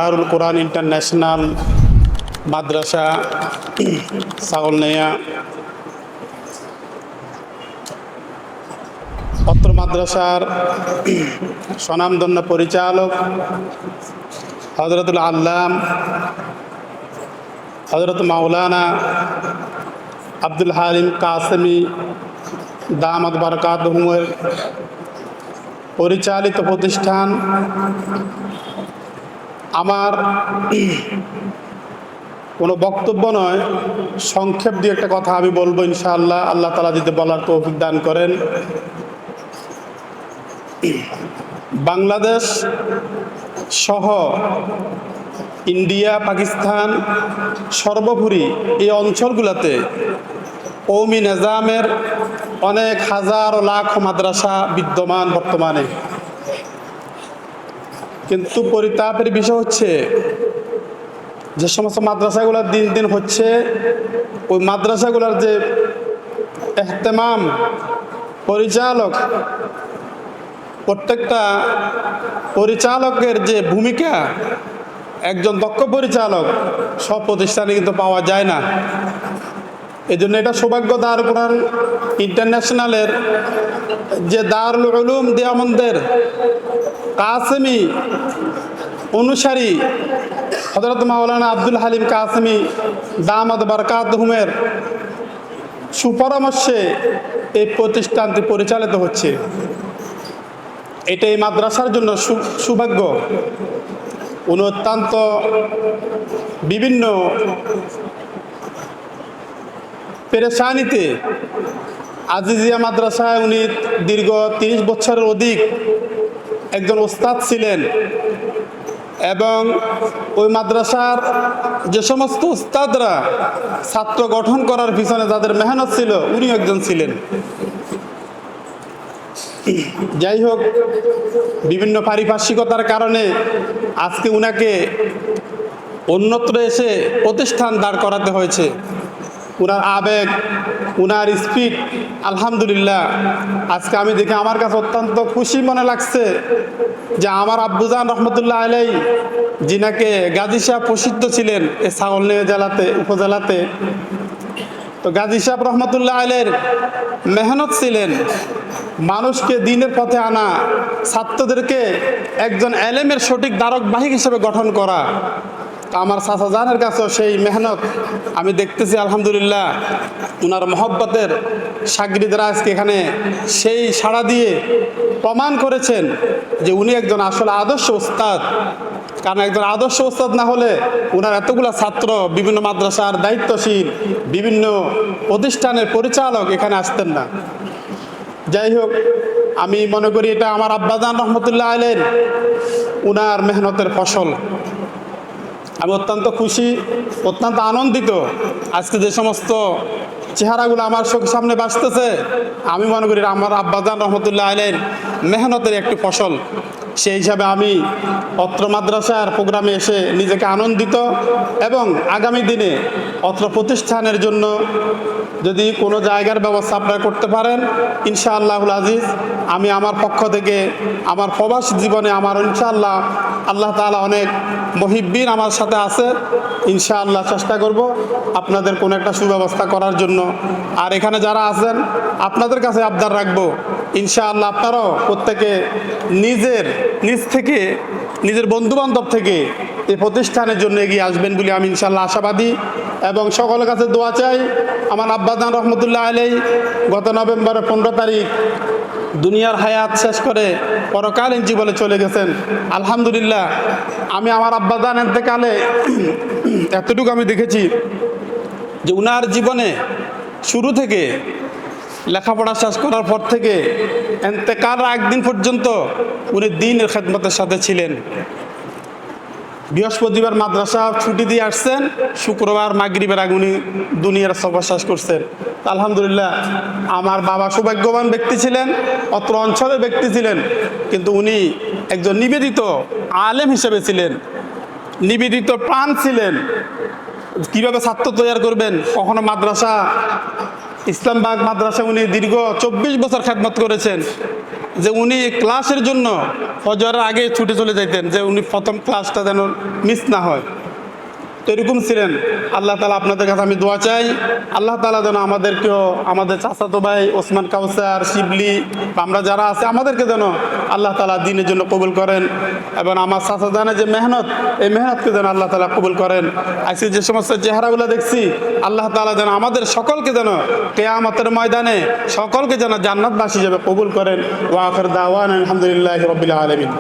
দারুল কোরআন international মাদ্রাসা ছাগলনাইয়া অত্র মাদ্রাসার স্বনামধন্য পরিচালক হযরতুল আল্লাম হযরত মাওলানা আব্দুল হালিম কাসেমি দামাত বারাকাতুহুমের পরিচালিত প্রতিষ্ঠান। আমার কোনো বক্তব্য নয়, সংক্ষেপ দিয়ে একটা কথা আমি বলবো ইনশাআল্লাহ। আল্লাহ তাআলা যদি বলার তৌফিক দান করেন। বাংলাদেশ সহ ইন্ডিয়া, পাকিস্তান সর্বোপরি এই অঞ্চলগুলোতে কওমি নিজামের অনেক হাজার ও লাখ মাদ্রাসা বিদ্যমান বর্তমানে। কিন্তু পরিতাপের বিষয় হচ্ছে যে সমস্ত মাদ্রাসাগুলো দিন দিন হচ্ছে, ওই মাদ্রাসাগুলোর যে এহতেমাম পরিচালক, প্রত্যেকটা পরিচালকের যে ভূমিকা, একজন দক্ষ পরিচালক সব প্রতিষ্ঠানে কিন্তু পাওয়া যায় না। এই জন্য এটা সৌভাগ্য দারুল কোরআন ইন্টারন্যাশনালের যে দারুল উলুম দেওবন্দের কাসেমি অনুসারী হযরত মাওলানা আব্দুল হালিম কাসেমি দামাত বারাকাতুহুমের সুপরামর্শে এই প্রতিষ্ঠানটি পরিচালিত হচ্ছে। এটা এই মাদ্রাসার জন্য সৌভাগ্য। উনি অত্যন্ত বিভিন্ন পেরেশানিতে আজিজিয়া মাদ্রাসায় উনি দীর্ঘ 30 বছরের অধিক একজন ওস্তাদ ছিলেন এবং ওই মাদ্রাসার যে সমস্ত উস্তাদরা ছাত্র গঠন করার পিছনে যাদের মেহনত ছিল, উনি একজন ছিলেন। যাই হোক, বিভিন্ন পারিপার্শ্বিকতার কারণে আজকে উনাকে অন্যত্র এসে প্রতিষ্ঠান দাঁড় করাতে হয়েছে। উনার আবেগ, উনার স্পিড, আলহামদুলিল্লাহ আজকে আমি দেখে আমার কাছে অত্যন্ত খুশি মনে লাগছে যে আমার আব্বুজান রহমতুল্লাহ আলাই, যিনাকে গাজী সাহেব প্রসিদ্ধ ছিলেন এই ছাগলনাইয়া জেলাতে, উপজেলাতে, তো গাজী সাহেব রহমতুল্লাহ আলাইয়ের মেহনত ছিলেন মানুষকে দিনের পথে আনা, ছাত্রদেরকে একজন এলেমের সঠিক ধারকবাহী হিসেবে গঠন করা। আমার চাচা জানের কাছেও সেই মেহনত আমি দেখতেছি। আলহামদুলিল্লাহ উনার মহব্বতের শাগরিদরা আজকে এখানে সেই সাড়া দিয়ে প্রমাণ করেছেন যে উনি একজন আসলে আদর্শ ওস্তাদ। কারণ একজন আদর্শ ওস্তাদ না হলে উনার এতগুলা ছাত্র, বিভিন্ন মাদ্রাসার দায়িত্বশীল, বিভিন্ন প্রতিষ্ঠানের পরিচালক এখানে আসতেন না। যাই হোক, আমি মনে করি এটা আমার আব্বাজান রহমতুল্লাহ আলাইহির উনার মেহনতের ফসল। আমি অত্যন্ত খুশি, অত্যন্ত আনন্দিত। আজকে যে সমস্ত চেহারাগুলো আমার চোখের সামনে বাসতেছে, আমি মনে করি আমার আব্বাজান রহমতুল্লাহ আলাইহির মেহনতের একটি ফসল। সেই হিসাবে আমি অত্র মাদ্রাসার প্রোগ্রামে এসে নিজেকে আনন্দিত এবং আগামী দিনে অত্র প্রতিষ্ঠানের জন্য যদি কোনো জায়গার ব্যবস্থা আপনারা করতে পারেন, ইনশাআল্লাহুল আজিজ আমি আমার পক্ষ থেকে আমার প্রবাসী জীবনে আমার ইনশাআল্লাহ আল্লাহ তাআলা অনেক মুহিব্বিন আমার সাথে আছে, ইনশাআল্লাহ চেষ্টা করব আপনাদের কোনো একটা সুব্যবস্থা করার জন্য। আর এখানে যারা আছেন আপনাদের কাছে আবদার রাখবো, ইনশাআল্লাহ আপনারাও প্রত্যেকে নিজ থেকে নিজের বন্ধুবান্ধব থেকে এই প্রতিষ্ঠানের জন্য এগিয়ে আসবেন বলে আমি ইনশাআল্লাহ আশাবাদী এবং সকলের কাছে দোয়া চাই। আমার আব্বাজান রহমতুল্লাহ আলাইহি গত নভেম্বরের 15 তারিখ দুনিয়ার হায়াত শেষ করে পরকালীন জীবনে চলে গেছেন। আলহামদুলিল্লাহ আমি আমার আব্বাজান ইন্তেকালে এতটুকু আমি দেখেছি যে উনার জীবনে শুরু থেকে লেখাপড়া শেষ করার পর থেকে ইন্তেকাল একদিন পর্যন্ত উনি দ্বীনের খেদমতের সাথে ছিলেন। বৃহস্পতিবার মাদ্রাসা ছুটি দিয়ে আসছেন, শুক্রবার মাগরিবের আগে উনি দুনিয়ার সফর শেষ করছেন। আলহামদুলিল্লাহ আমার বাবা সৌভাগ্যবান ব্যক্তি ছিলেন, অত্র অঞ্চলের ব্যক্তি ছিলেন, কিন্তু উনি একজন নিবেদিত আলেম হিসেবে ছিলেন, নিবেদিত প্রাণ ছিলেন। কিভাবে ছাত্র তৈরি করবেন, কখনো মাদ্রাসা ইসলামবাগ মাদ্রাসা উনি দীর্ঘ 24 বছর খেদমত করেছেন। যে উনি ক্লাসের জন্য ফজরের আগে ছুটে চলে যেতেন, যে উনি প্রথম ক্লাসটা যেন মিস না হয়। তো এরকম ছিলেন। আল্লাহ তালা আপনাদের কাছে আমি দোয়া চাই, আল্লাহ তালা যেন আমাদেরকেও, আমাদের চাচাতো ভাই ওসমান কাউসার, শিবলি, আমরা যারা আছে আমাদেরকে যেন আল্লাহ তালা দিনের জন্য কবুল করেন, এবং আমার চাচা জানে যে মেহনত, এই মেহনতকে যেন আল্লাহ তালা কবুল করেন। আজকে যে সমস্ত চেহারাগুলো দেখছি, আল্লাহ তালা যেন আমাদের সকলকে যেন কিয়ামতের ময়দানে সকলকে যেন জান্নাতবাসী হিসেবে কবুল করেন। ওয়া আখির দাওয়ানা আলহামদুলিল্লাহি রাব্বিল আলামিন।